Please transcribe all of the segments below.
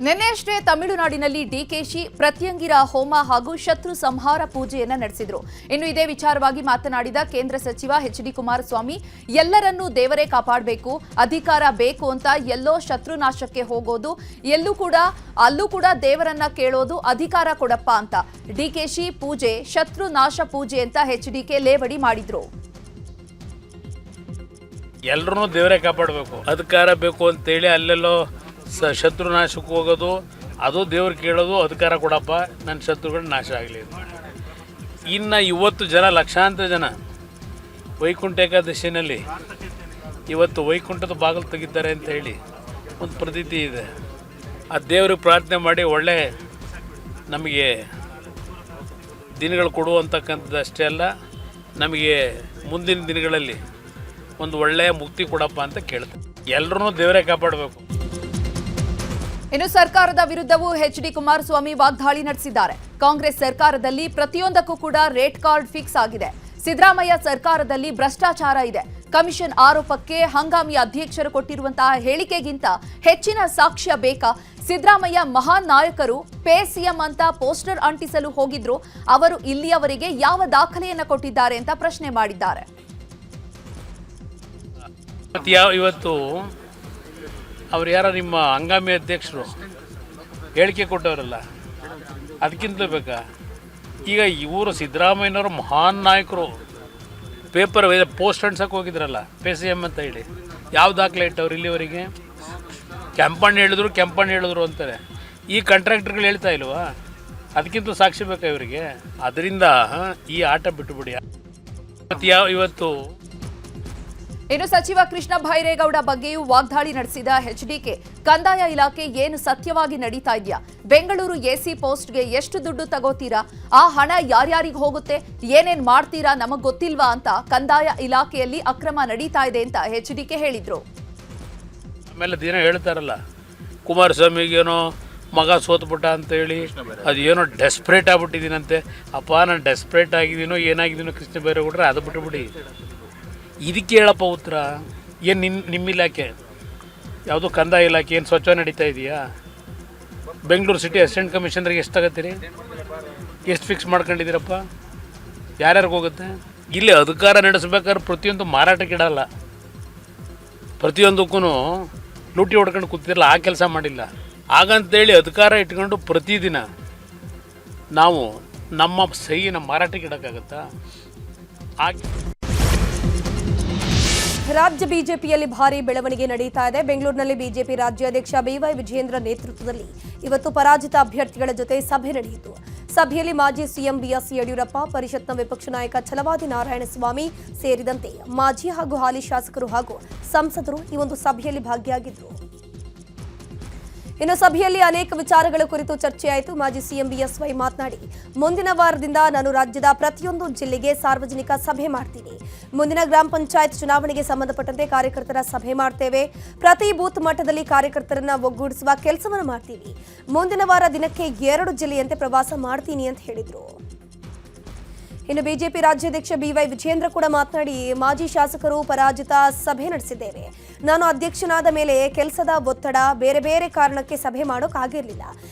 ನಿನ್ನೆಯಷ್ಟೇ ತಮಿಳುನಾಡಿನಲ್ಲಿ ಡಿಕೆಶಿ ಪ್ರತ್ಯಂಗಿರ ಹೋಮ ಹಾಗೂ ಶತ್ರು ಸಂಹಾರ ಪೂಜೆಯನ್ನ ನಡೆಸಿದ್ರು. ಇನ್ನು ಇದೇ ವಿಚಾರವಾಗಿ ಮಾತನಾಡಿದ ಕೇಂದ್ರ ಸಚಿವ ಎಚ್.ಡಿ. ಕುಮಾರಸ್ವಾಮಿ, ಎಲ್ಲರನ್ನೂ ದೇವರೇ ಕಾಪಾಡಬೇಕು, ಅಧಿಕಾರ ಬೇಕು ಅಂತ ಎಲ್ಲೋ ಶತ್ರು ನಾಶಕ್ಕೆ ಹೋಗೋದು, ಅಲ್ಲೂ ಕೂಡ ದೇವರನ್ನ ಕೇಳೋದು, ಅಧಿಕಾರ ಕೊಡಪ್ಪ ಅಂತ. ಡಿಕೆಶಿ ಪೂಜೆ ಶತ್ರು ನಾಶ ಪೂಜೆ ಅಂತ ಎಚ್.ಡಿ.ಕೆ ಲೇವಡಿ ಮಾಡಿದ್ರು. ಎಲ್ಲರನ್ನೂ ದೇವರೇ ಕಾಪಾಡಬೇಕು, ಅಧಿಕಾರ ಬೇಕು ಅಂತೇಳಿ ಅಲ್ಲೆಲ್ಲೋ ಶತ್ರುನಾಶಕ್ಕೆ ಹೋಗೋದು, ಅದು ದೇವ್ರು ಕೇಳೋದು, ಅಧಿಕಾರ ಕೊಡಪ್ಪ, ನನ್ನ ಶತ್ರುಗಳು ನಾಶ ಆಗಲಿ. ಇನ್ನು ಇವತ್ತು ಜನ ಲಕ್ಷಾಂತರ ಜನ ವೈಕುಂಠ ಏಕಾದಶಿನಲ್ಲಿ ಇವತ್ತು ವೈಕುಂಠದ ಬಾಗಿಲು ತೆಗಿತಾರೆ ಅಂತ ಹೇಳಿ ಒಂದು ಪ್ರತೀತಿ ಇದೆ. ಆ ದೇವ್ರಿಗೆ ಪ್ರಾರ್ಥನೆ ಮಾಡಿ ಒಳ್ಳೆ ನಮಗೆ ದಿನಗಳು ಕೊಡುವಂತಕ್ಕಂಥದ್ದು ಅಷ್ಟೇ ಅಲ್ಲ, ನಮಗೆ ಮುಂದಿನ ದಿನಗಳಲ್ಲಿ ಒಂದು ಒಳ್ಳೆಯ ಮುಕ್ತಿ ಕೊಡಪ್ಪ ಅಂತ ಕೇಳ್ತಾರೆ. ಎಲ್ಲರೂ ದೇವರೇ ಕಾಪಾಡಬೇಕು. ಇನ್ನು ಸರ್ಕಾರದ ವಿರುದ್ಧವೂ ಎಚ್.ಡಿ. ಕುಮಾರಸ್ವಾಮಿ ವಾಗ್ದಾಳಿ ನಡೆಸಿದ್ದಾರೆ. ಕಾಂಗ್ರೆಸ್ ಸರ್ಕಾರದಲ್ಲಿ ಪ್ರತಿಯೊಂದಕ್ಕೂ ಕೂಡ ರೇಟ್ ಕಾರ್ಡ್ ಫಿಕ್ಸ್ ಆಗಿದೆ. ಸಿದ್ದರಾಮಯ್ಯ ಸರ್ಕಾರದಲ್ಲಿ ಭ್ರಷ್ಟಾಚಾರ ಇದೆ. ಕಮಿಷನ್ ಆರೋಪಕ್ಕೆ ಹಂಗಾಮಿ ಅಧ್ಯಕ್ಷರು ಕೊಟ್ಟಿರುವಂತಹ ಹೇಳಿಕೆಗಿಂತ ಹೆಚ್ಚಿನ ಸಾಕ್ಷ್ಯ ಬೇಕಾ? ಸಿದ್ದರಾಮಯ್ಯ ಮಹಾನ್ ನಾಯಕರು, ಪೇ ಸಿಎಂ ಅಂತ ಪೋಸ್ಟರ್ ಅಂಟಿಸಲು ಹೋಗಿದ್ರು, ಅವರು ಇಲ್ಲಿಯವರೆಗೆ ಯಾವ ದಾಖಲೆಯನ್ನ ಕೊಟ್ಟಿದ್ದಾರೆ ಅಂತ ಪ್ರಶ್ನೆ ಮಾಡಿದ್ದಾರೆ. ಇವತ್ತು ಅವ್ರು ಯಾರೋ ನಿಮ್ಮ ಹಂಗಾಮಿ ಅಧ್ಯಕ್ಷರು ಹೇಳಿಕೆ ಕೊಟ್ಟವರಲ್ಲ, ಅದಕ್ಕಿಂತಲೂ ಬೇಕಾ? ಈಗ ಇವರು ಸಿದ್ದರಾಮಯ್ಯನವರು ಮಹಾನ್ ನಾಯಕರು, ಪೇಪರ್ ಪೋಸ್ಟ್ ಅಂಟ್ಸಕ್ಕೆ ಹೋಗಿದ್ರಲ್ಲ ಪೇ ಸಿ ಎಮ್ ಅಂತ ಹೇಳಿ, ಯಾವ ದಾಖಲೆ ಇಟ್ಟವ್ರು ಇಲ್ಲಿವರೆಗೆ? ಕೆಂಪಣ್ಣ ಹೇಳಿದ್ರು ಅಂತಾರೆ. ಈ ಕಾಂಟ್ರಾಕ್ಟರ್ಗಳು ಹೇಳ್ತಾ ಇಲ್ವಾ? ಅದಕ್ಕಿಂತ ಸಾಕ್ಷಿ ಬೇಕಾ ಇವರಿಗೆ? ಅದರಿಂದ ಈ ಆಟ ಬಿಟ್ಟುಬಿಡಿ. ಇವತ್ತು ಇನ್ನು ಸಚಿವ ಕೃಷ್ಣ ಬೈರೇಗೌಡ ಬಗ್ಗೆಯೂ ವಾಗ್ದಾಳಿ ನಡೆಸಿದ ಎಚ್.ಡಿ.ಕೆ, ಕಂದಾಯ ಇಲಾಖೆ ಏನು ಸತ್ಯವಾಗಿ ನಡೀತಾ ಇದೆಯಾ? ಬೆಂಗಳೂರು ಎಸಿ ಪೋಸ್ಟ್ಗೆ ಎಷ್ಟು ದುಡ್ಡು ತಗೋತೀರಾ? ಆ ಹಣ ಯಾರ್ಯಾರಿಗೆ ಹೋಗುತ್ತೆ? ಏನೇನ್ ಮಾಡ್ತೀರಾ ನಮಗ್ ಗೊತ್ತಿಲ್ವಾ ಅಂತ ಕಂದಾಯ ಇಲಾಖೆಯಲ್ಲಿ ಅಕ್ರಮ ನಡೀತಾ ಇದೆ ಅಂತ ಎಚ್.ಡಿ.ಕೆ ಹೇಳಿದ್ರು. ಆಮೇಲೆ ದಿನ ಹೇಳ್ತಾರಲ್ಲ, ಕುಮಾರಸ್ವಾಮಿಗೇನೋ ಮಗ ಸೋತ್ಬಿಟ್ಟ ಅಂತ ಹೇಳಿ ಅದೇನೋ ಡೆಸ್ಪ್ರೇಟ್ ಆಗ್ಬಿಟ್ಟಿದ್ದೀನಂತೆ. ಅಪ್ಪ, ನಾನು ಡೆಸ್ಪ್ರೇಟ್ ಆಗಿದ್ದೀನೋ ಏನಾಗಿದ್ದೀನೋ ಕೃಷ್ಣ ಬೈರೇಗೌಡ್ರೆ, ಅದು ಬಿಟ್ಟುಬಿಡಿ. ಇದಕ್ಕೆ ಹೇಳಪ್ಪ ಉತ್ತರ. ಏನು ನಿಮ್ಮ ಇಲಾಖೆ ಯಾವುದು ಕಂದಾಯ ಇಲಾಖೆ ಏನು ಸ್ವಚ್ಛ ನಡೀತಾ ಇದೆಯಾ? ಬೆಂಗಳೂರು ಸಿಟಿ ಅಸಿಸ್ಟೆಂಟ್ ಕಮಿಷನರ್ಗೆ ಎಷ್ಟು ತಗೋತೀರಿ? ಎಷ್ಟು ಫಿಕ್ಸ್ ಮಾಡ್ಕೊಂಡಿದ್ದೀರಪ್ಪ? ಯಾರ್ಯಾರಿಗೆ ಹೋಗುತ್ತೆ? ಇಲ್ಲಿ ಅಧಿಕಾರ ನಡೆಸ್ಬೇಕಾದ್ರೆ ಪ್ರತಿಯೊಂದು ಮಾರಾಟಕ್ಕಿಡಲ್ಲ, ಪ್ರತಿಯೊಂದಕ್ಕೂ ಲೂಟಿ ಹೊಡ್ಕೊಂಡು ಕೂತಿರಲ್ಲ, ಆ ಕೆಲಸ ಮಾಡಿಲ್ಲ. ಹಾಗಂತೇಳಿ ಅಧಿಕಾರ ಇಟ್ಕೊಂಡು ಪ್ರತಿದಿನ ನಾವು ನಮ್ಮ ಸಹಿನ ಮಾರಾಟಕ್ಕೆ ಇಡೋಕ್ಕಾಗತ್ತಾ? ರಾಜ್ಯ ಬಿಜೆಪಿಯಲ್ಲಿ ಭಾರಿ ಬೆಳವಣಿಗೆ ನಡೀತಾ ಇದೆ. ಬೆಂಗಳೂರಿನಲ್ಲಿ ಬಿಜೆಪಿ ರಾಜ್ಯಾಧ್ಯಕ್ಷ ಬಿವೈ ವಿಜಯೇಂದ್ರ ನೇತೃತ್ವದಲ್ಲಿ ಇವತ್ತು ಪರಾಜಿತ ಅಭ್ಯರ್ಥಿಗಳ ಜೊತೆ ಸಭೆ ನಡೆಯಿತು. ಸಭೆಯಲ್ಲಿ ಮಾಜಿ ಸಿಎಂ ಬಿಎಸ್ ಯಡಿಯೂರಪ್ಪ, ಪರಿಷತ್ನ ವಿಪಕ್ಷ ನಾಯಕ ಛಲವಾದಿ ನಾರಾಯಣಸ್ವಾಮಿ ಸೇರಿದಂತೆ ಮಾಜಿ ಹಾಗೂ ಹಾಲಿ ಶಾಸಕರು ಹಾಗೂ ಸಂಸದರು ಈ ಒಂದು ಸಭೆಯಲ್ಲಿ ಭಾಗಿಯಾಗಿದ್ದರು. ಇನ್ನು ಸಭೆಯಲ್ಲಿ ಅನೇಕ ವಿಚಾರಗಳ ಕುರಿತು ಚರ್ಚೆಯಾಯಿತು. ಮಾಜಿ ಸಿಎಂ ಬಿಎಸ್ವೈ ಮಾತನಾಡಿ, ಮುಂದಿನ ವಾರದಿಂದ ನಾನು ರಾಜ್ಯದ ಪ್ರತಿಯೊಂದು ಜಿಲ್ಲೆಗೆ ಸಾರ್ವಜನಿಕ ಸಭೆ ಮಾಡ್ತೀನಿ. ಮುಂದಿನ ಗ್ರಾಮ ಪಂಚಾಯತ್ ಚುನಾವಣೆಗೆ ಸಂಬಂಧಪಟ್ಟಂತೆ ಕಾರ್ಯಕರ್ತರ ಸಭೆ ಮಾಡ್ತೇವೆ. ಪ್ರತಿ ಬೂತ್ ಮಟ್ಟದಲ್ಲಿ ಕಾರ್ಯಕರ್ತರನ್ನ ಒಗ್ಗೂಡಿಸುವ ಕೆಲಸವನ್ನು ಮಾಡ್ತೀವಿ. ಮುಂದಿನ ವಾರ ದಿನಕ್ಕೆ 2 ಜಿಲ್ಲೆಯಂತೆ ಪ್ರವಾಸ ಮಾಡ್ತೀನಿ ಅಂತ ಹೇಳಿದ್ರು. ಇನ್ನು ಬಿಜೆಪಿ ರಾಜ್ಯಾಧ್ಯಕ್ಷ ಬಿವೈ ವಿಜಯೇಂದ್ರ ಕೂಡ ಮಾತನಾಡಿ, ಮಾಜಿ ಶಾಸಕರು ಪರಾಜಿತ ಸಭೆ ನಡೆಸಿದ್ದೇವೆ. ನಾನು ಅಧ್ಯಕ್ಷನಾದ ಮೇಲೆ ಕೆಲಸದ ಒತ್ತಡ, ಬೇರೆ ಬೇರೆ ಕಾರಣಕ್ಕೆ ಸಭೆ ಮಾಡೋಕ್ಕಾಗಿರಲಿಲ್ಲ.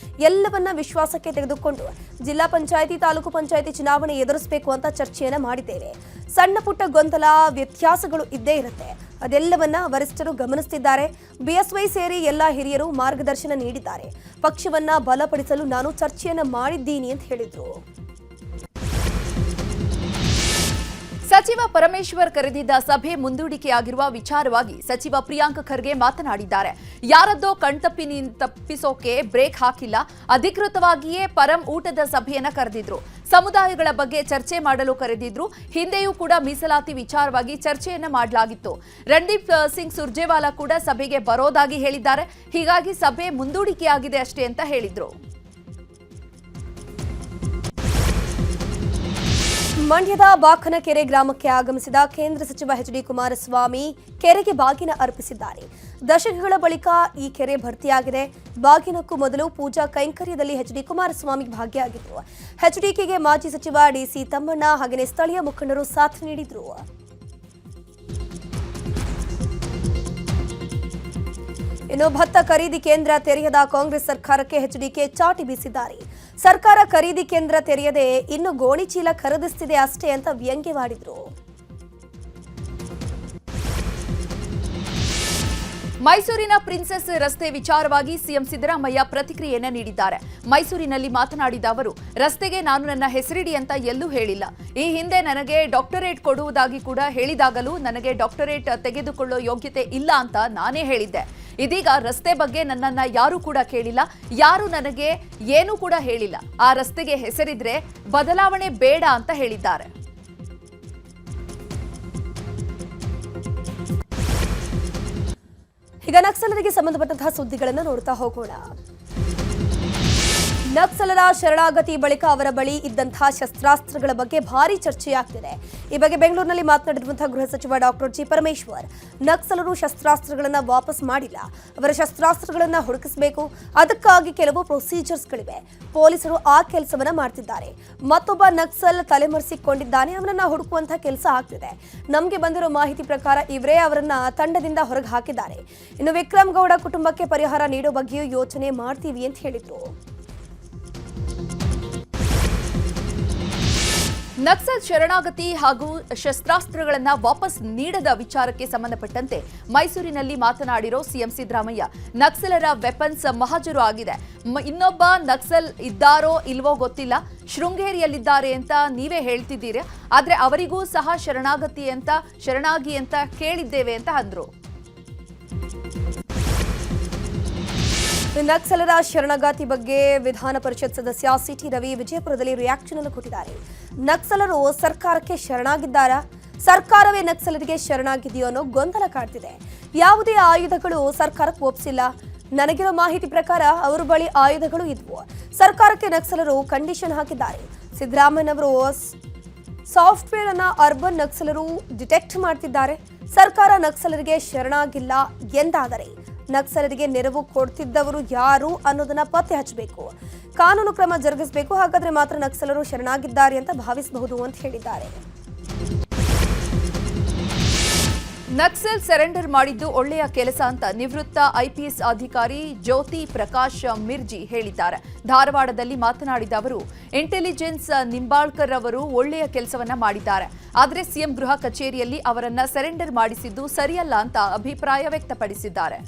ಎಲ್ಲವನ್ನ ವಿಶ್ವಾಸಕ್ಕೆ ತೆಗೆದುಕೊಂಡು ಜಿಲ್ಲಾ ಪಂಚಾಯಿತಿ, ತಾಲೂಕು ಪಂಚಾಯಿತಿ ಚುನಾವಣೆ ಎದುರಿಸಬೇಕು ಅಂತ ಚರ್ಚೆಯನ್ನ ಮಾಡಿದ್ದೇವೆ. ಸಣ್ಣ ಪುಟ್ಟ ಗೊಂದಲ, ವ್ಯತ್ಯಾಸಗಳು ಇದ್ದೇ ಇರುತ್ತೆ. ಅದೆಲ್ಲವನ್ನ ವರಿಷ್ಠರು ಗಮನಿಸುತ್ತಿದ್ದಾರೆ. ಬಿಎಸ್ವೈ ಸೇರಿ ಎಲ್ಲ ಹಿರಿಯರು ಮಾರ್ಗದರ್ಶನ ನೀಡಿದ್ದಾರೆ. ಪಕ್ಷವನ್ನ ಬಲಪಡಿಸಲು ನಾನು ಚರ್ಚೆಯನ್ನ ಮಾಡಿದ್ದೀನಿ ಅಂತ ಹೇಳಿದ್ರು. ಸಚಿವ ಪರಮೇಶ್ವರ್ ಕರೆದಿದ್ದ ಸಭೆ ಮುಂದೂಡಿಕೆಯಾಗಿರುವ ವಿಚಾರವಾಗಿ ಸಚಿವ ಪ್ರಿಯಾಂಕ್ ಖರ್ಗೆ ಮಾತನಾಡಿದ್ದಾರೆ. ಯಾರದ್ದೋ ತಪ್ಪಿಸೋಕೆ ಬ್ರೇಕ್ ಹಾಕಿಲ್ಲ, ಅಧಿಕೃತವಾಗಿಯೇ ಪರಂ ಊಟದ ಸಭೆಯನ್ನ ಕರೆದಿದ್ರು. ಸಮುದಾಯಗಳ ಬಗ್ಗೆ ಚರ್ಚೆ ಮಾಡಲು ಕರೆದಿದ್ರು. ಹಿಂದೆಯೂ ಕೂಡ ಮೀಸಲಾತಿ ವಿಚಾರವಾಗಿ ಚರ್ಚೆಯನ್ನ ಮಾಡಲಾಗಿತ್ತು. ರಣದೀಪ್ ಸಿಂಗ್ ಸುರ್ಜೇವಾಲಾ ಕೂಡ ಸಭೆಗೆ ಬರೋದಾಗಿ ಹೇಳಿದ್ದಾರೆ. ಹೀಗಾಗಿ ಸಭೆ ಮುಂದೂಡಿಕೆಯಾಗಿದೆ ಅಷ್ಟೇ ಅಂತ ಹೇಳಿದ್ರು. ಮಂಡ್ಯದ ಬಾಕನಕೆರೆ ಗ್ರಾಮಕ್ಕೆ ಆಗಮಿಸಿದ ಕೇಂದ್ರ ಸಚಿವ ಎಚ್.ಡಿ. ಕುಮಾರಸ್ವಾಮಿ ಕೆರೆಗೆ ಬಾಗಿನ ಅರ್ಪಿಸಿದ್ದಾರೆ. ದಶಕಗಳ ಬಳಿಕ ಈ ಕೆರೆ ಭರ್ತಿಯಾಗಿದೆ. ಬಾಗಿನಕ್ಕೂ ಮೊದಲು ಪೂಜಾ ಕೈಂಕರ್ಯದಲ್ಲಿ ಎಚ್.ಡಿ. ಕುಮಾರಸ್ವಾಮಿ ಭಾಗಿಯಾಗಿದ್ದರು. ಎಚ್ಡಿಕೆಗೆ ಮಾಜಿ ಸಚಿವ ಡಿಸಿ ತಮ್ಮಣ್ಣ ಹಾಗೆಯೇ ಸ್ಥಳೀಯ ಮುಖಂಡರು ಸಾಥ್ ನೀಡಿದರು. ಇನ್ನು ಭತ್ತ ಖರೀದಿ ಕೇಂದ್ರ ತೆರೆಯದ ಕಾಂಗ್ರೆಸ್ ಸರ್ಕಾರಕ್ಕೆ ಎಚ್ಡಿಕೆ ಚಾಟಿ ಬೀಸಿದ್ದಾರೆ. ಸರ್ಕಾರ ಖರೀದಿ ಕೇಂದ್ರ ತೆರೆಯದೆ ಇನ್ನು ಗೋಣಿ ಚೀಲ ಖರೀದಿಸುತ್ತಿದೆ ಅಷ್ಟೇ ಅಂತ ವ್ಯಂಗ್ಯವಾಡಿದ್ರು. ಮೈಸೂರಿನ ಪ್ರಿನ್ಸೆಸ್ ರಸ್ತೆ ವಿಚಾರವಾಗಿ ಸಿಎಂ ಸಿದ್ದರಾಮಯ್ಯ ಪ್ರತಿಕ್ರಿಯೆಯನ್ನು ನೀಡಿದ್ದಾರೆ. ಮೈಸೂರಿನಲ್ಲಿ ಮಾತನಾಡಿದ ಅವರು, ರಸ್ತೆಗೆ ನಾನು ನನ್ನ ಹೆಸರಿಡಿ ಅಂತ ಎಲ್ಲೂ ಹೇಳಿಲ್ಲ. ಈ ಹಿಂದೆ ನನಗೆ ಡಾಕ್ಟರೇಟ್ ಕೊಡುವುದಾಗಿ ಕೂಡ ಹೇಳಿದಾಗಲೂ ನನಗೆ ಡಾಕ್ಟರೇಟ್ ತೆಗೆದುಕೊಳ್ಳೋ ಯೋಗ್ಯತೆ ಇಲ್ಲ ಅಂತ ನಾನೇ ಹೇಳಿದ್ದೆ. ಇದೀಗ ರಸ್ತೆ ಬಗ್ಗೆ ನನ್ನನ್ನ ಯಾರೂ ಕೂಡ ಕೇಳಿಲ್ಲ, ಯಾರು ನನಗೆ ಏನೂ ಕೂಡ ಹೇಳಿಲ್ಲ. ಆ ರಸ್ತೆಗೆ ಹೆಸರಿದ್ರೆ ಬದಲಾವಣೆ ಬೇಡ ಅಂತ ಹೇಳಿದ್ದಾರೆ. ಈಗ ನಕ್ಸಲರಿಗೆ ಸಂಬಂಧಪಟ್ಟಂತಹ ಸುದ್ದಿಗಳನ್ನು ನೋಡ್ತಾ ಹೋಗೋಣ. ನಕ್ಸಲರ ಶರಣಾಗತಿ ಬಳಿಕ ಅವರ ಬಳಿ ಇದ್ದಂತಹ ಶಸ್ತ್ರಾಸ್ತ್ರಗಳ ಬಗ್ಗೆ ಭಾರಿ ಚರ್ಚೆಯಾಗ್ತಿದೆ. ಈ ಬಗ್ಗೆ ಬೆಂಗಳೂರಿನಲ್ಲಿ ಮಾತನಾಡಿರುವಂತಹ ಗೃಹ ಸಚಿವ ಡಾಕ್ಟರ್ ಜಿ ಪರಮೇಶ್ವರ್, ನಕ್ಸಲರು ಶಸ್ತ್ರಾಸ್ತ್ರಗಳನ್ನು ವಾಪಸ್ ಮಾಡಿಲ್ಲ, ಅವರ ಶಸ್ತ್ರಾಸ್ತ್ರಗಳನ್ನು ಹುಡುಕಿಸಬೇಕು, ಅದಕ್ಕಾಗಿ ಕೆಲವು ಪ್ರೊಸೀಜರ್ಸ್ಗಳಿವೆ, ಪೊಲೀಸರು ಆ ಕೆಲಸವನ್ನ ಮಾಡ್ತಿದ್ದಾರೆ. ಮತ್ತೊಬ್ಬ ನಕ್ಸಲ್ ತಲೆಮರೆಸಿಕೊಂಡಿದ್ದಾನೆ, ಅವನನ್ನ ಹುಡುಕುವಂತಹ ಕೆಲಸ ಆಗ್ತಿದೆ. ನಮಗೆ ಬಂದಿರೋ ಮಾಹಿತಿ ಪ್ರಕಾರ ಇವರೇ ಅವರನ್ನ ತಂಡದಿಂದ ಹೊರಗೆ ಹಾಕಿದ್ದಾರೆ. ಇನ್ನು ವಿಕ್ರಮ್ ಗೌಡ ಕುಟುಂಬಕ್ಕೆ ಪರಿಹಾರ ನೀಡೋ ಬಗ್ಗೆಯೂ ಯೋಚನೆ ಮಾಡ್ತೀವಿ ಅಂತ ಹೇಳಿದ್ರು. ನಕ್ಸಲ್ ಶರಣಾಗತಿ ಹಾಗೂ ಶಸ್ತ್ರಾಸ್ತ್ರಗಳನ್ನು ವಾಪಸ್ ನೀಡದ ವಿಚಾರಕ್ಕೆ ಸಂಬಂಧಪಟ್ಟಂತೆ ಮೈಸೂರಿನಲ್ಲಿ ಮಾತನಾಡಿರೋ ಸಿಎಂ ಸಿದ್ದರಾಮಯ್ಯ, ನಕ್ಸಲರ ವೆಪನ್ಸ್ ಮಹಜರು ಆಗಿದೆ. ಇನ್ನೊಬ್ಬ ನಕ್ಸಲ್ ಇದ್ದಾರೋ ಇಲ್ವೋ ಗೊತ್ತಿಲ್ಲ, ಶೃಂಗೇರಿಯಲ್ಲಿದ್ದಾರೆ ಅಂತ ನೀವೇ ಹೇಳ್ತಿದ್ದೀರಿ, ಆದ್ರೆ ಅವರಿಗೂ ಸಹ ಶರಣಾಗಿ ಅಂತ ಕೇಳಿದ್ದೇವೆ ಅಂತ ಅಂದ್ರು. ನಕ್ಸಲರ ಶರಣಾಗತಿ ಬಗ್ಗೆ ವಿಧಾನ ಪರಿಷತ್ ಸದಸ್ಯ ಸಿಟಿ ರವಿ ವಿಜಯಪುರದಲ್ಲಿ ರಿಯಾಕ್ಷನ್ ಅನ್ನು ಕೊಟ್ಟಿದ್ದಾರೆ. ನಕ್ಸಲರು ಸರ್ಕಾರಕ್ಕೆ ಶರಣಾಗಿದ್ದಾರಾ, ಸರ್ಕಾರವೇ ನಕ್ಸಲರಿಗೆ ಶರಣಾಗಿದೆಯೋ ಅನ್ನೋ ಗೊಂದಲ ಕಾಡ್ತಿದೆ. ಯಾವುದೇ ಆಯುಧಗಳು ಸರ್ಕಾರಕ್ಕೆ ಒಪ್ಪಿಸಿಲ್ಲ. ನನಗಿರೋ ಮಾಹಿತಿ ಪ್ರಕಾರ ಅವರ ಬಳಿ ಆಯುಧಗಳು ಇದ್ವು. ಸರ್ಕಾರಕ್ಕೆ ನಕ್ಸಲರು ಕಂಡೀಷನ್ ಹಾಕಿದ್ದಾರೆ. ಸಿದ್ದರಾಮಯ್ಯನವರು ಸಾಫ್ಟ್ವೇರ್ ಅನ್ನ ಅರ್ಬನ್ ನಕ್ಸಲರು ಡಿಟೆಕ್ಟ್ ಮಾಡ್ತಿದ್ದಾರೆ. ಸರ್ಕಾರ ನಕ್ಸಲರಿಗೆ ಶರಣಾಗಿಲ್ಲ ಎಂದಾದರೆ ನಕ್ಸಲರಿಗೆ ನೆರವು ಕೊಡ್ತಿದ್ದವರು ಯಾರು ಅನ್ನೋದನ್ನ ಪತ್ತೆ ಹಚ್ಚಬೇಕು, ಕಾನೂನು ಕ್ರಮ ಜರುಗಿಸಬೇಕು. ಹಾಗಾದ್ರೆ ಮಾತ್ರ ನಕ್ಸಲರು ಶರಣಾಗಿದ್ದಾರೆ ಅಂತ ಭಾವಿಸಬಹುದು ಅಂತ ಹೇಳಿದ್ದಾರೆ. ನಕ್ಸಲ್ ಸರೆಂಡರ್ ಮಾಡಿದ್ದು ಒಳ್ಳೆಯ ಕೆಲಸ ಅಂತ ನಿವೃತ್ತ ಐಪಿಎಸ್ ಅಧಿಕಾರಿ ಜ್ಯೋತಿ ಪ್ರಕಾಶ್ ಮಿರ್ಜಿ ಹೇಳಿದ್ದಾರೆ. ಧಾರವಾಡದಲ್ಲಿ ಮಾತನಾಡಿದ ಅವರು, ಇಂಟೆಲಿಜೆನ್ಸ್ ನಿಂಬಾಳ್ಕರ್ ಅವರು ಒಳ್ಳೆಯ ಕೆಲಸವನ್ನ ಮಾಡಿದ್ದಾರೆ, ಆದರೆ ಸಿಎಂ ಗೃಹ ಕಚೇರಿಯಲ್ಲಿ ಅವರನ್ನ ಸರೆಂಡರ್ ಮಾಡಿಸಿದ್ದು ಸರಿಯಲ್ಲ ಅಂತ ಅಭಿಪ್ರಾಯ ವ್ಯಕ್ತಪಡಿಸಿದ್ದಾರೆ.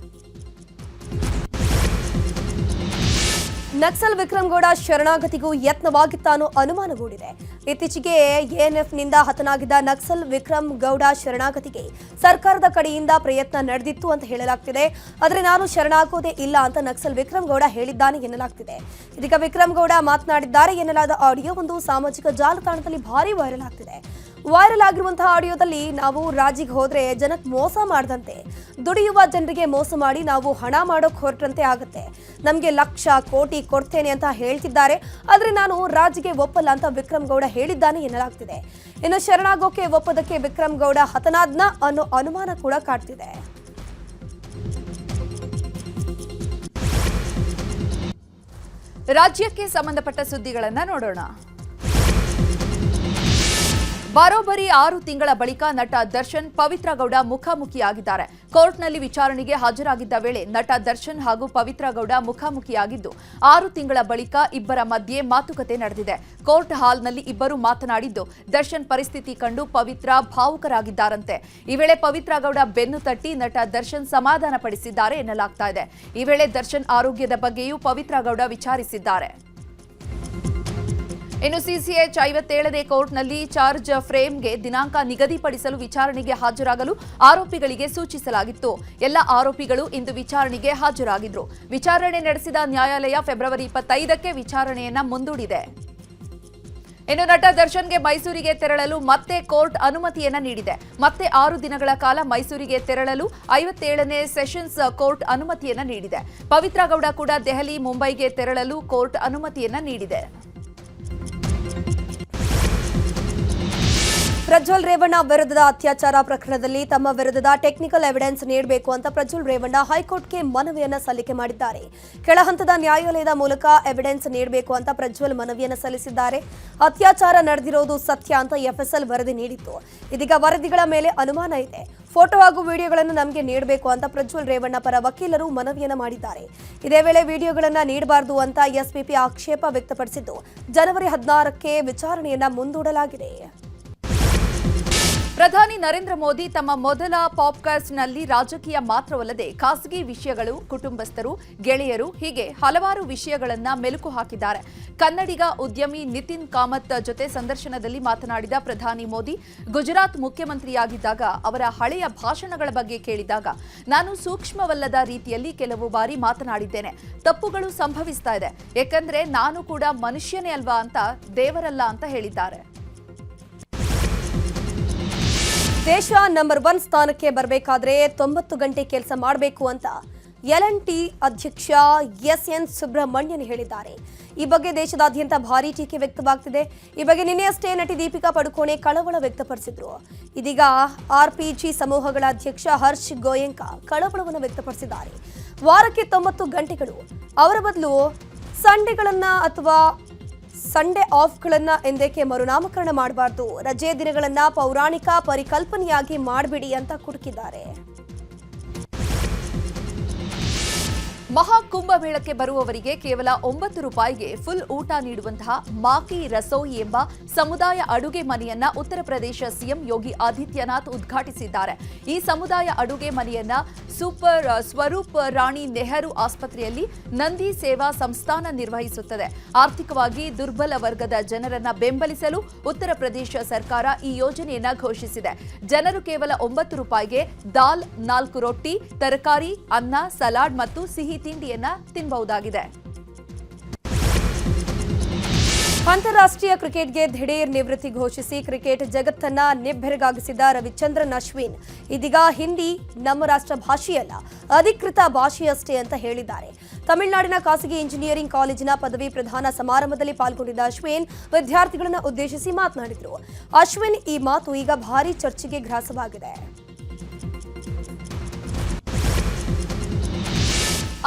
ನಕ್ಸಲ್ ವಿಕ್ರಮ್ ಗೌಡ ಶರಣಾಗತಿಗೂ ಯತ್ನವಾಗಿತ್ತ ಅನ್ನೋ ಅನುಮಾನಗೂಡಿದೆ. ಇತ್ತೀಚೆಗೆ ಎಎನ್ಎಫ್ನಿಂದ ಹತನಾಗಿದ್ದ ನಕ್ಸಲ್ ವಿಕ್ರಮ್ ಗೌಡ ಶರಣಾಗತಿಗೆ ಸರ್ಕಾರದ ಕಡೆಯಿಂದ ಪ್ರಯತ್ನ ನಡೆದಿತ್ತು ಅಂತ ಹೇಳಲಾಗ್ತಿದೆ. ಆದರೆ ನಾನು ಶರಣಾಗೋದೇ ಇಲ್ಲ ಅಂತ ನಕ್ಸಲ್ ವಿಕ್ರಮ್ ಗೌಡ ಹೇಳಿದ್ದಾನೆ ಎನ್ನಲಾಗ್ತಿದೆ. ಇದೀಗ ವಿಕ್ರಮ್ ಗೌಡ ಮಾತನಾಡಿದ್ದಾರೆ ಎನ್ನಲಾದ ಆಡಿಯೋ ಒಂದು ಸಾಮಾಜಿಕ ಜಾಲತಾಣದಲ್ಲಿ ಭಾರಿ ವೈರಲ್ ಆಗ್ತಿದೆ. ವೈರಲ್ ಆಗಿರುವಂತಹ ಆಡಿಯೋದಲ್ಲಿ, ನಾವು ರಾಜಿಗೆ ಹೋದ್ರೆ ಜನಕ್ಕೆ ಮೋಸ ಮಾಡದಂತೆ, ದುಡಿಯುವ ಜನರಿಗೆ ಮೋಸ ಮಾಡಿ ನಾವು ಹಣ ಮಾಡೋಕೆ ಹೊರಟಂತೆ ಆಗುತ್ತೆ, ನಮಗೆ ಲಕ್ಷ ಕೋಟಿ ಕೊಡ್ತೇನೆ ಅಂತ ಹೇಳ್ತಿದ್ದಾರೆ, ಆದ್ರೆ ನಾನು ರಾಜಿಗೆ ಒಪ್ಪಲ್ಲ ಅಂತ ವಿಕ್ರಮ್ ಗೌಡ ಹೇಳಿದ್ದಾನೆ ಎನ್ನಲಾಗ್ತಿದೆ. ಇನ್ನು ಶರಣಾಗೋಕೆ ಒಪ್ಪದಕ್ಕೆ ವಿಕ್ರಮ್ ಗೌಡ ಹತನಾದ್ನ ಅನ್ನೋ ಅನುಮಾನ ಕೂಡ ಕಾಡ್ತಿದೆ. ರಾಜ್ಯಕ್ಕೆ ಸಂಬಂಧಪಟ್ಟ ಸುದ್ದಿಗಳನ್ನ ನೋಡೋಣ. ಬರೋಬ್ಬರಿ 6 ತಿಂಗಳ ಬಳಿಕ ನಟ ದರ್ಶನ್ ಪವಿತ್ರ ಗೌಡ ಮುಖಾಮುಖಿಯಾಗಿದ್ದಾರೆ. ಕೋರ್ಟ್ನಲ್ಲಿ ವಿಚಾರಣೆಗೆ ಹಾಜರಾಗಿದ್ದ ವೇಳೆ ನಟ ದರ್ಶನ್ ಹಾಗೂ ಪವಿತ್ರ ಗೌಡ ಮುಖಾಮುಖಿಯಾಗಿದ್ದು 6 ತಿಂಗಳ ಬಳಿಕ ಇಬ್ಬರ ಮಧ್ಯೆ ಮಾತುಕತೆ ನಡೆದಿದೆ. ಕೋರ್ಟ್ ಹಾಲ್ನಲ್ಲಿ ಇಬ್ಬರು ಮಾತನಾಡಿದ್ದು, ದರ್ಶನ್ ಪರಿಸ್ಥಿತಿ ಕಂಡು ಪವಿತ್ರ ಭಾವುಕರಾಗಿದ್ದಾರಂತೆ. ಈ ವೇಳೆ ಪವಿತ್ರ ಗೌಡ ಬೆನ್ನು ತಟ್ಟಿ ನಟ ದರ್ಶನ್ ಸಮಾಧಾನ ಪಡಿಸಿದ್ದಾರೆ ಎನ್ನಲಾಗ್ತಾ ಇದೆ. ಈ ವೇಳೆ ದರ್ಶನ್ ಆರೋಗ್ಯದ ಬಗ್ಗೆಯೂ ಪವಿತ್ರ ಗೌಡ ವಿಚಾರಿಸಿದ್ದಾರೆ. ಇನ್ನು ಸಿಸಿಎಚ್ 57ನೇ ಕೋರ್ಟ್ನಲ್ಲಿ ಚಾರ್ಜ್ ಫ್ರೇಮ್ಗೆ ದಿನಾಂಕ ನಿಗದಿಪಡಿಸಲು ವಿಚಾರಣೆಗೆ ಹಾಜರಾಗಲು ಆರೋಪಿಗಳಿಗೆ ಸೂಚಿಸಲಾಗಿತ್ತು. ಎಲ್ಲ ಆರೋಪಿಗಳು ಇಂದು ವಿಚಾರಣೆಗೆ ಹಾಜರಾಗಿದ್ರು. ವಿಚಾರಣೆ ನಡೆಸಿದ ನ್ಯಾಯಾಲಯ ಫೆಬ್ರವರಿ 25ಕ್ಕೆ ವಿಚಾರಣೆಯನ್ನ ಮುಂದೂಡಿದೆ. ಇನ್ನು ನಟ ದರ್ಶನ್ಗೆ ಮೈಸೂರಿಗೆ ತೆರಳಲು ಮತ್ತೆ ಕೋರ್ಟ್ ಅನುಮತಿಯನ್ನ ನೀಡಿದೆ. ಮತ್ತೆ 6 ದಿನಗಳ ಕಾಲ ಮೈಸೂರಿಗೆ ತೆರಳಲು 57ನೇ ಸೆಷನ್ಸ್ ಕೋರ್ಟ್ ಅನುಮತಿಯನ್ನ ನೀಡಿದೆ. ಪವಿತ್ರ ಗೌಡ ಕೂಡ ದೆಹಲಿ, ಮುಂಬೈಗೆ ತೆರಳಲು ಕೋರ್ಟ್ ಅನುಮತಿಯನ್ನ ನೀಡಿದೆ. ಪ್ರಜ್ವಲ್ ರೇವಣ್ಣ ವಿರುದ್ಧದ ಅತ್ಯಾಚಾರ ಪ್ರಕರಣದಲ್ಲಿ ತಮ್ಮ ವಿರುದ್ಧದ ಟೆಕ್ನಿಕಲ್ ಎವಿಡೆನ್ಸ್ ನೀಡಬೇಕು ಅಂತ ಪ್ರಜ್ವಲ್ ರೇವಣ್ಣ ಹೈಕೋರ್ಟ್ಗೆ ಮನವಿಯನ್ನ ಸಲ್ಲಿಕೆ ಮಾಡಿದ್ದಾರೆ. ಕೆಳಹಂತದ ನ್ಯಾಯಾಲಯದ ಮೂಲಕ ಎವಿಡೆನ್ಸ್ ನೀಡಬೇಕು ಅಂತ ಪ್ರಜ್ವಲ್ ಮನವಿಯನ್ನ ಸಲ್ಲಿಸಿದ್ದಾರೆ. ಅತ್ಯಾಚಾರ ನಡೆದಿರೋದು ಸತ್ಯ ಅಂತ ಎಫ್ಎಸ್ಎಲ್ ವರದಿ ನೀಡಿತ್ತು. ಇದೀಗ ವರದಿಗಳ ಮೇಲೆ ಅನುಮಾನ ಇದೆ. ಫೋಟೋ ಹಾಗೂ ವಿಡಿಯೋಗಳನ್ನು ನಮಗೆ ನೀಡಬೇಕು ಅಂತ ಪ್ರಜ್ವಲ್ ರೇವಣ್ಣ ಪರ ವಕೀಲರು ಮನವಿಯನ್ನ ಮಾಡಿದ್ದಾರೆ. ಇದೇ ವೇಳೆ ವಿಡಿಯೋಗಳನ್ನು ನೀಡಬಾರದು ಅಂತ ಎಸ್ಪಿಪಿ ಆಕ್ಷೇಪ ವ್ಯಕ್ತಪಡಿಸಿದ್ದು ಜನವರಿ 16ಕ್ಕೆ ವಿಚಾರಣೆಯನ್ನ ಮುಂದೂಡಲಾಗಿದೆ. ಪ್ರಧಾನಿ ನರೇಂದ್ರ ಮೋದಿ ತಮ್ಮ ಮೊದಲ ಪಾಡ್‌ಕಾಸ್ಟ್‌ನಲ್ಲಿ ರಾಜಕೀಯ ಮಾತ್ರವಲ್ಲದೆ ಖಾಸಗಿ ವಿಷಯಗಳು, ಕುಟುಂಬಸ್ಥರು, ಗೆಳೆಯರು ಹೀಗೆ ಹಲವಾರು ವಿಷಯಗಳನ್ನ ಮೆಲುಕು ಹಾಕಿದ್ದಾರೆ. ಕನ್ನಡಿಗ ಉದ್ಯಮಿ ನಿತಿನ್ ಕಾಮತ್ ಜೊತೆ ಸಂದರ್ಶನದಲ್ಲಿ ಮಾತನಾಡಿದ ಪ್ರಧಾನಿ ಮೋದಿ, ಗುಜರಾತ್ ಮುಖ್ಯಮಂತ್ರಿಯಾಗಿದ್ದಾಗ ಅವರ ಹಳೆಯ ಭಾಷಣಗಳ ಬಗ್ಗೆ ಕೇಳಿದಾಗ ನಾನು ಸೂಕ್ಷ್ಮವಲ್ಲದ ರೀತಿಯಲ್ಲಿ ಕೆಲವು ಬಾರಿ ಮಾತನಾಡಿದ್ದೇನೆ. ತಪ್ಪುಗಳು ಸಂಭವಿಸ್ತಾ ಇದೆ, ಯಾಕಂದ್ರೆ ನಾನು ಕೂಡ ಮನುಷ್ಯನೇ ಅಲ್ವಾ ಅಂತ, ದೇವರಲ್ಲ ಅಂತ ಹೇಳಿದ್ದಾರೆ. ದೇಶ ನಂಬರ್ 1 ಸ್ಥಾನಕ್ಕೆ ಬರಬೇಕಾದ್ರೆ 90 ಗಂಟೆ ಕೆಲಸ ಮಾಡಬೇಕು ಅಂತ L&T ಅಧ್ಯಕ್ಷ ಎಸ್.ಎನ್. ಸುಬ್ರಹ್ಮಣ್ಯನ್ ಹೇಳಿದ್ದಾರೆ. ಈ ಬಗ್ಗೆ ದೇಶದಾದ್ಯಂತ ಭಾರೀ ಟೀಕೆ ವ್ಯಕ್ತವಾಗ್ತಿದೆ. ಈ ಬಗ್ಗೆ ನಿನ್ನೆಯಷ್ಟೇ ನಟಿ ದೀಪಿಕಾ ಪಡುಕೋಣೆ ಕಳವಳ ವ್ಯಕ್ತಪಡಿಸಿದ್ರು. ಇದೀಗ ಆರ್ಪಿಜಿ ಸಮೂಹಗಳ ಅಧ್ಯಕ್ಷ ಹರ್ಷ್ ಗೋಯಂಕಾ ಕಳವಳವನ್ನು ವ್ಯಕ್ತಪಡಿಸಿದ್ದಾರೆ. ವಾರಕ್ಕೆ 90 ಗಂಟೆಗಳು, ಅವರ ಬದಲು ಸಂಡೇಗಳನ್ನ ಅಥವಾ ಸಂಡೇ ಆಫ್ಗಳನ್ನ ಎಂದೇಕೆ ಮರುನಾಮಕರಣ ಮಾಡಬಾರ್ದು, ರಜೆ ದಿನಗಳನ್ನ ಪೌರಾಣಿಕ ಪರಿಕಲ್ಪನೆಯಾಗಿ ಮಾಡಬಿಡಿ ಅಂತ ಕುಟುಕಿದ್ದಾರೆ. ಮಹಾಕುಂಭಮೇಳಕ್ಕೆ ಬರುವವರಿಗೆ ಕೇವಲ 9 ರೂಪಾಯಿಗೆ ಫುಲ್ ಊಟ ನೀಡುವಂತಹ ಮಾಕಿ ರಸೋಯಿ ಎಂಬ ಸಮುದಾಯ ಅಡುಗೆ ಮನೆಯನ್ನ ಉತ್ತರ ಪ್ರದೇಶ ಸಿಎಂ ಯೋಗಿ ಆದಿತ್ಯನಾಥ್ ಉದ್ಘಾಟಿಸಿದ್ದಾರೆ. ಈ ಸಮುದಾಯ ಅಡುಗೆ ಮನೆಯನ್ನ ಸ್ವರೂಪ್ ರಾಣಿ ನೆಹರು ಆಸ್ಪತ್ರೆಯಲ್ಲಿ ನಂದಿ ಸೇವಾ ಸಂಸ್ಥಾನ ನಿರ್ವಹಿಸುತ್ತದೆ. ಆರ್ಥಿಕವಾಗಿ ದುರ್ಬಲ ವರ್ಗದ ಜನರನ್ನ ಬೆಂಬಲಿಸಲು ಉತ್ತರ ಪ್ರದೇಶ ಸರ್ಕಾರ ಈ ಯೋಜನೆಯನ್ನ ಘೋಷಿಸಿದೆ. ಜನರು ಕೇವಲ 9 ರೂಪಾಯಿಗೆ ದಾಲ್, 4 ರೊಟ್ಟಿ, ತರಕಾರಿ, ಅನ್ನ, ಸಲಾಡ್ ಮತ್ತು ಸಿಹಿ ತಿಂಡಿಯನ್ನ ತಿನ್ನಬಹುದಾಗಿದೆ. ಅಂತಾರಾಷ್ಟ್ರೀಯ ಕ್ರಿಕೆಟ್ಗೆ ದಿಢೀರ್ ನಿವೃತ್ತಿ ಘೋಷಿಸಿ ಕ್ರಿಕೆಟ್ ಜಗತ್ತನ್ನ ನಿಬ್ಬೆರಗಾಗಿಸಿದ ರವಿಚಂದ್ರನ್ ಅಶ್ವಿನ್ ಇದೀಗ ಹಿಂದಿ ನಮ್ಮ ರಾಷ್ಟ್ರ ಭಾಷೆಯಲ್ಲ, ಅಧಿಕೃತ ಭಾಷೆಯಷ್ಟೇ ಅಂತ ಹೇಳಿದ್ದಾರೆ. ತಮಿಳುನಾಡಿನ ಖಾಸಗಿ ಇಂಜಿನಿಯರಿಂಗ್ ಕಾಲೇಜಿನ ಪದವಿ ಪ್ರದಾನ ಸಮಾರಂಭದಲ್ಲಿ ಪಾಲ್ಗೊಂಡಿದ್ದ ಅಶ್ವಿನ್ ವಿದ್ಯಾರ್ಥಿಗಳನ್ನು ಉದ್ದೇಶಿಸಿ ಮಾತನಾಡಿದರು. ಅಶ್ವಿನ್ ಈ ಮಾತು ಈಗ ಭಾರೀ ಚರ್ಚೆಗೆ ಗ್ರಾಸವಾಗಿದೆ.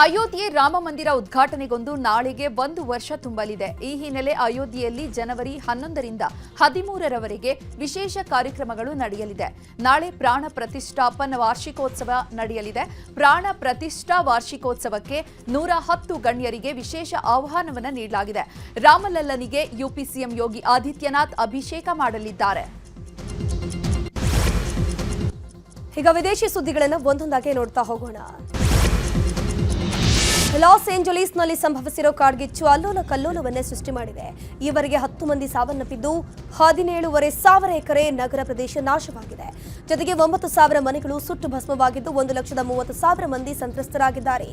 ಅಯೋಧ್ಯೆ ರಾಮ ಮಂದಿರ ಉದ್ಘಾಟನೆಗೊಂದು ನಾಳೆಗೆ 1 ವರ್ಷ ತುಂಬಲಿದೆ. ಈ ಹಿನ್ನೆಲೆ ಅಯೋಧ್ಯೆಯಲ್ಲಿ ಜನವರಿ 11ರಿಂದ 13ರವರೆಗೆ ವಿಶೇಷ ಕಾರ್ಯಕ್ರಮಗಳು ನಡೆಯಲಿದೆ. ನಾಳೆ ಪ್ರಾಣ ಪ್ರತಿಷ್ಠಾಪನ ವಾರ್ಷಿಕೋತ್ಸವ ನಡೆಯಲಿದೆ. ಪ್ರಾಣ ಪ್ರತಿಷ್ಠಾ ವಾರ್ಷಿಕೋತ್ಸವಕ್ಕೆ 110 ಗಣ್ಯರಿಗೆ ವಿಶೇಷ ಆಹ್ವಾನವನ್ನು ನೀಡಲಾಗಿದೆ. ರಾಮಲಲ್ಲನಿಗೆ ಯುಪಿ ಸಿಎಂ ಯೋಗಿ ಆದಿತ್ಯನಾಥ್ ಅಭಿಷೇಕ ಮಾಡಲಿದ್ದಾರೆ. ಈಗ ವಿದೇಶಿ ಸುದ್ದಿಗಳನ್ನು ಒಂದೊಂದಾಗಿ ನೋಡ್ತಾ ಹೋಗೋಣ. ಲಾಸ್ ಏಂಜಲೀಸ್ನಲ್ಲಿ ಸಂಭವಿಸಿರೋ ಕಾಡ್ಗಿಚ್ಚು ಅಲ್ಲೋಲ ಕಲ್ಲೋಲವನ್ನೇ ಸೃಷ್ಟಿ ಮಾಡಿದೆ. ಈವರೆಗೆ 10 ಮಂದಿ ಸಾವನ್ನಪ್ಪಿದ್ದು 17,500 ಎಕರೆ ನಗರ ಪ್ರದೇಶ ನಾಶವಾಗಿದೆ. ಜೊತೆಗೆ 9,000 ಮನೆಗಳು ಸುಟ್ಟು ಭಸ್ಮವಾಗಿದ್ದು 1,30,000 ಮಂದಿ ಸಂತ್ರಸ್ತರಾಗಿದ್ದಾರೆ.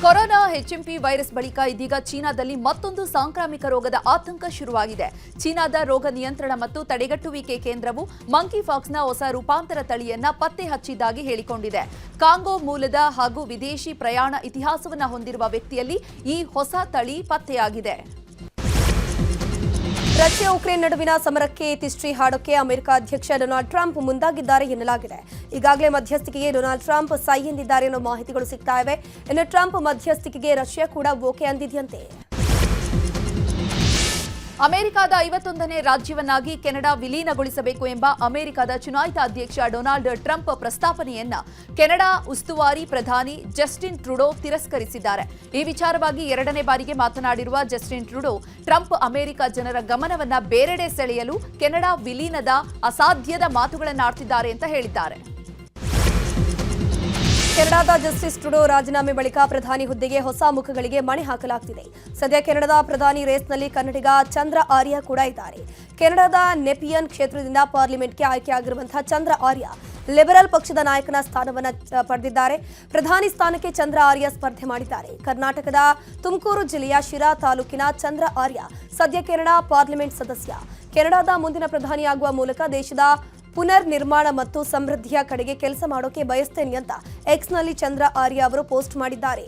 ಕೊರೋನಾ HMP ವೈರಸ್ ಬಳಿಕ ಇದೀಗ ಚೀನಾದಲ್ಲಿ ಮತ್ತೊಂದು ಸಾಂಕ್ರಾಮಿಕ ರೋಗದ ಆತಂಕ ಶುರುವಾಗಿದೆ. ಚೀನಾದ ರೋಗ ನಿಯಂತ್ರಣ ಮತ್ತು ತಡೆಗಟ್ಟುವಿಕೆ ಕೇಂದ್ರವು ಮಂಕಿ ಫಾಕ್ಸ್ನ ಹೊಸ ರೂಪಾಂತರ ತಳಿಯನ್ನ ಪತ್ತೆ ಹಚ್ಚಿದ್ದಾಗಿ ಹೇಳಿಕೊಂಡಿದೆ. ಕಾಂಗೋ ಮೂಲದ ಹಾಗೂ ವಿದೇಶಿ ಪ್ರಯಾಣ ಇತಿಹಾಸವನ್ನು ಹೊಂದಿರುವ ವ್ಯಕ್ತಿಯಲ್ಲಿ ಈ ಹೊಸ ತಳಿ ಪತ್ತೆಯಾಗಿದೆ. ರಷ್ಯಾ ಉಕ್ರೇನ್ ನಡುವಿನ ಸಮರಕ್ಕೆ ಇತಿಶ್ರೀ ಹಾಡೋಕೆ ಅಮೆರಿಕ ಅಧ್ಯಕ್ಷ ಡೊನಾಲ್ಡ್ ಟ್ರಂಪ್ ಮುಂದಾಗಿದ್ದಾರೆ ಎನ್ನಲಾಗಿದೆ. ಈಗಾಗಲೇ ಮಧ್ಯಸ್ಥಿಕೆಗೆ ಡೊನಾಲ್ಡ್ ಟ್ರಂಪ್ ಸೈ ಎಂದಿದ್ದಾರೆ ಅನ್ನೋ ಮಾಹಿತಿಗಳು ಸಿಗ್ತಾ ಇವೆ. ಇನ್ನು ಟ್ರಂಪ್ ಮಧ್ಯಸ್ಥಿಕೆಗೆ ರಷ್ಯಾ ಕೂಡ ಓಕೆ ಅಂದಿದೆಯಂತೆ. ಅಮೆರಿಕದ 51ನೇ ರಾಜ್ಯವನ್ನಾಗಿ ಕೆನಡಾ ವಿಲೀನಗೊಳಿಸಬೇಕು ಎಂಬ ಅಮೆರಿಕದ ಚುನಾಯಿತ ಅಧ್ಯಕ್ಷ ಡೊನಾಲ್ಡ್ ಟ್ರಂಪ್ ಪ್ರಸ್ತಾಪನೆಯನ್ನ ಕೆನಡಾ ಉಸ್ತುವಾರಿ ಪ್ರಧಾನಿ ಜಸ್ಟಿನ್ ಟ್ರುಡೋ ತಿರಸ್ಕರಿಸಿದ್ದಾರೆ. ಈ ವಿಚಾರವಾಗಿ 2ನೇ ಬಾರಿಗೆ ಮಾತನಾಡಿರುವ ಜಸ್ಟಿನ್ ಟ್ರುಡೋ, ಟ್ರಂಪ್ ಅಮೆರಿಕ ಜನರ ಗಮನವನ್ನ ಬೇರೆಡೆ ಸೆಳೆಯಲು ಕೆನಡಾ ವಿಲೀನದ ಅಸಾಧ್ಯದ ಮಾತುಗಳನ್ನಾಡ್ತಿದ್ದಾರೆ ಅಂತ ಹೇಳಿದ್ದಾರೆ. ಕೆನಡಾದ ಜಸ್ಟಿಸ್ ಟ್ರುಡೋ ರಾಜೀನಾಮೆ ಬಳಿಕ ಪ್ರಧಾನಿ ಹುದ್ದೆಗೆ ಹೊಸ ಮುಖಗಳಿಗೆ ಮಣೆ ಹಾಕಲಾಗ್ತಿದೆ. ಸದ್ಯ ಕೆನಡಾದ ಪ್ರಧಾನಿ ರೇಸ್ನಲ್ಲಿ ಕನ್ನಡಿಗ ಚಂದ್ರ ಆರ್ಯ ಕೂಡ ಇದ್ದಾರೆ. ಕೆನಡಾದ ನೆಪಿಯನ್ ಕ್ಷೇತ್ರದಿಂದ ಪಾರ್ಲಿಮೆಂಟ್ಗೆ ಆಯ್ಕೆಯಾಗಿರುವಂತಹ ಚಂದ್ರ ಆರ್ಯ ಲಿಬರಲ್ ಪಕ್ಷದ ನಾಯಕನ ಸ್ಥಾನವನ್ನು ಪಡೆದಿದ್ದಾರೆ. ಪ್ರಧಾನಿ ಸ್ಥಾನಕ್ಕೆ ಚಂದ್ರ ಆರ್ಯ ಸ್ಪರ್ಧೆ ಮಾಡಿದ್ದಾರೆ. ಕರ್ನಾಟಕದ ತುಮಕೂರು ಜಿಲ್ಲೆಯ ಶಿರಾ ತಾಲೂಕಿನ ಚಂದ್ರ ಆರ್ಯ ಸದ್ಯ ಕೆನಡಾ ಪಾರ್ಲಿಮೆಂಟ್ ಸದಸ್ಯ. ಕೆನಡಾದ ಮುಂದಿನ ಪ್ರಧಾನಿಯಾಗುವ ಮೂಲಕ ದೇಶದ ಪುನರ್ ನಿರ್ಮಾಣ ಮತ್ತು ಸಮೃದ್ಧಿಯ ಕಡೆಗೆ ಕೆಲಸ ಮಾಡೋಕೆ ಬಯಸ್ತೇನೆ ಅಂತ ಎಕ್ಸ್ನಲ್ಲಿ ಚಂದ್ರ ಆರ್ಯ ಅವರು ಪೋಸ್ಟ್ ಮಾಡಿದ್ದಾರೆ.